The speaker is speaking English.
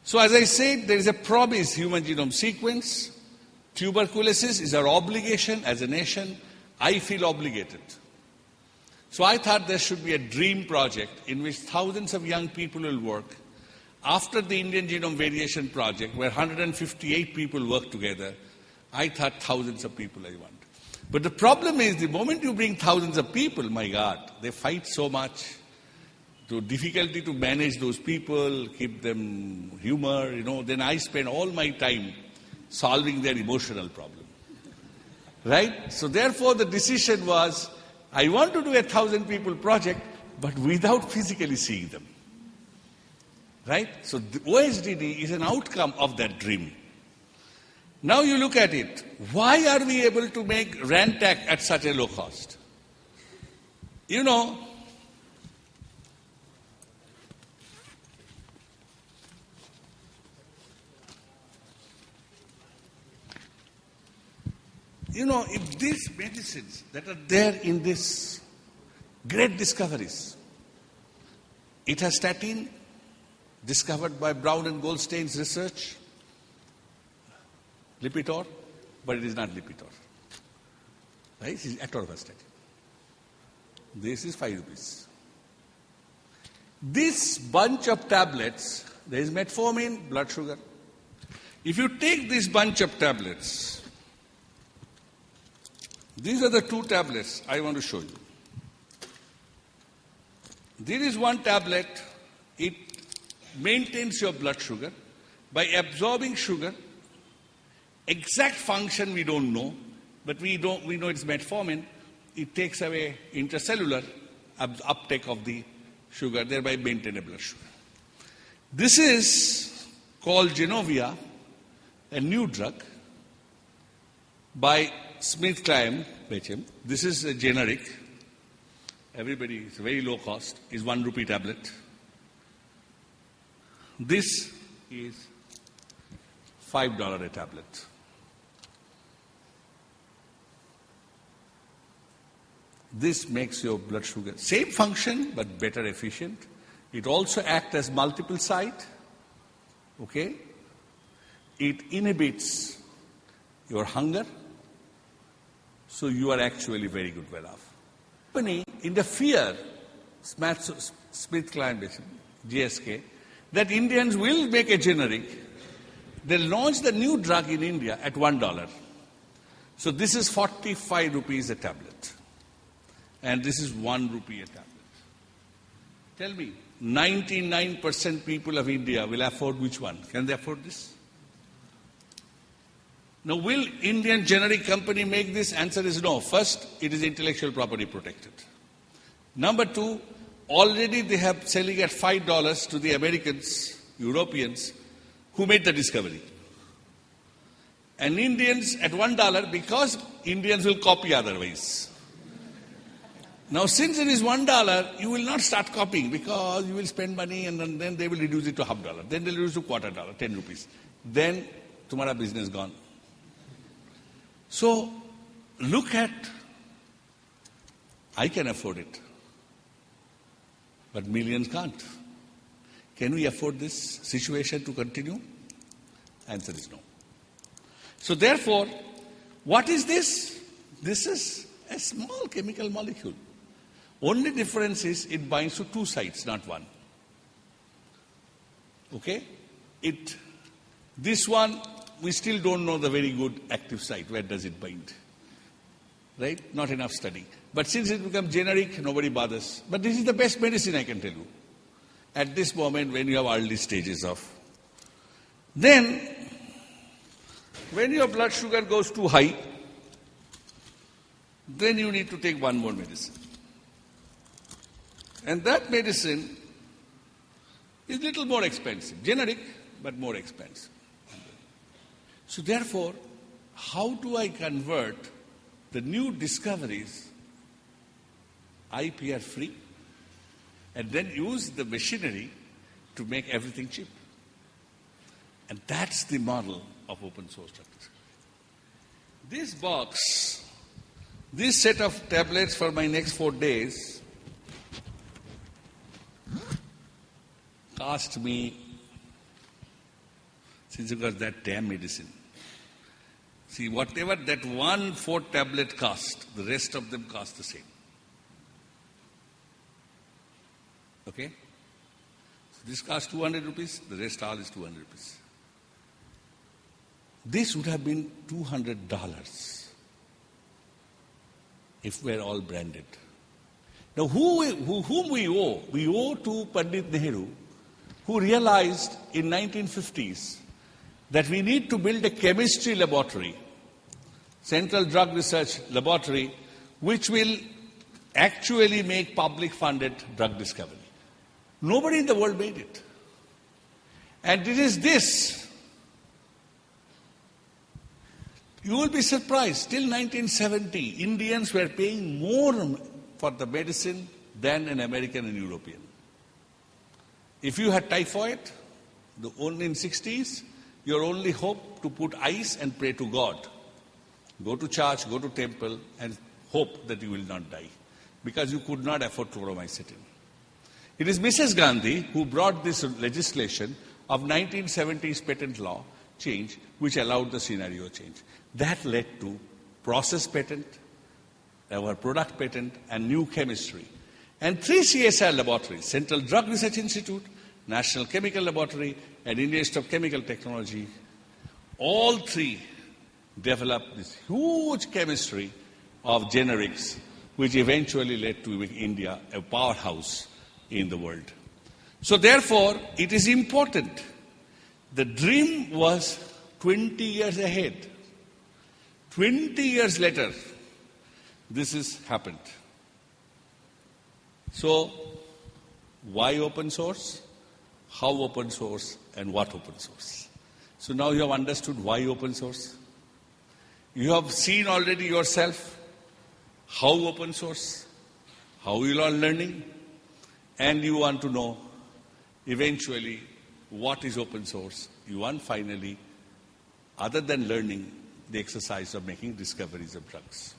So as I said, there is a promise human genome sequence. Tuberculosis is our obligation as a nation. I feel obligated. So I thought there should be a dream project in which thousands of young people will work. After the Indian Genome Variation Project, where 158 people work together, I thought thousands of people I want. But the problem is, the moment you bring thousands of people, my God, they fight so much. So difficulty to manage those people, keep them humor, then I spend all my time solving their emotional problem. Right? So therefore the decision was, I want to do 1,000 people project, but without physically seeing them. Right? So the OSDD is an outcome of that dream. Now you look at it. Why are we able to make Rantac at such a low cost? If these medicines that are there in this great discoveries, itastatin, discovered by Brown and Goldstein's research, Lipitor, but it is not Lipitor. Right? It is atorvastatin. This is 5 rupees. This bunch of tablets, there is metformin, blood sugar. If you take this bunch of tablets, these are the 2 tablets I want to show you. There is one tablet, it maintains your blood sugar by absorbing sugar. Exact function we don't know, but we know it's metformin. It takes away intracellular uptake of the sugar, thereby maintain a blood sugar. This is called Genovia, a new drug by SmithKline Beecham. This is a generic. Everybody, it's very low cost. Is 1 rupee tablet. This is $5 a tablet. This makes your blood sugar same function but better efficient. It also acts as multiple site. Okay? It inhibits your hunger. So you are actually very good well off. In the fear, SmithKline, GSK, that Indians will make a generic, they launched the new drug in India at $1. So this is 45 rupees a tablet. And this is 1 rupee a tablet. Tell me, 99% people of India will afford which one? Can they afford this? Now, will Indian generic company make this? Answer is no. First, it is intellectual property protected. Number 2, already they have selling at $5 to the Americans, Europeans, who made the discovery. And Indians at $1 because Indians will copy otherwise. Now, since it is $1, you will not start copying because you will spend money and then they will reduce it to $0.5. Then they will reduce to $0.25, 10 rupees. Then, tumhara business gone. So, look at, I can afford it, but millions can't. Can we afford this situation to continue? Answer is no. So therefore, what is this? This is a small chemical molecule. Only difference is it binds to 2 sites, not 1. Okay? This one, we still don't know the very good active site. Where does it bind? Right? Not enough study. But since it becomes generic, nobody bothers. But this is the best medicine, I can tell you. At this moment, when you have early stages of. Then, when your blood sugar goes too high, then you need to take one more medicine. And that medicine is little more expensive. Generic, but more expensive. So therefore, how do I convert the new discoveries IPR free and then use the machinery to make everything cheap? And that's the model of open source drug discovery. This box, this set of tablets for my next 4 days cost me Since you got that damn medicine. See, whatever that 1 4 tablet cost, the rest of them cost the same. Okay? So this costs 200 rupees, the rest all is 200 rupees. This would have been $200 if we're all branded. Now, whom we owe? We owe to Pandit Nehru, who realized in 1950s that we need to build a chemistry laboratory, Central Drug Research Laboratory, which will actually make public-funded drug discovery. Nobody in the world made it. And it is this. You will be surprised. Till 1970, Indians were paying more for the medicine than an American and European. If you had typhoid, only in 60s, your only hope to put ice and pray to God. Go to church, go to temple, and hope that you will not die, because you could not afford chloromycetin. It is Mrs. Gandhi who brought this legislation of 1970s patent law change, which allowed the scenario change. That led to process patent, our product patent, and new chemistry. And 3 CSR laboratories, Central Drug Research Institute, National Chemical Laboratory, and Indian Institute of Chemical Technology, all 3 developed this huge chemistry of generics, which eventually led to India a powerhouse in the world. So therefore, it is important. The dream was 20 years ahead. 20 years later, this has happened. So, why open source? How open source? And what open source? So now you have understood why open source. You have seen already yourself how open source, how you are learning, and you want to know eventually what is open source. You want finally, other than learning, the exercise of making discoveries of drugs.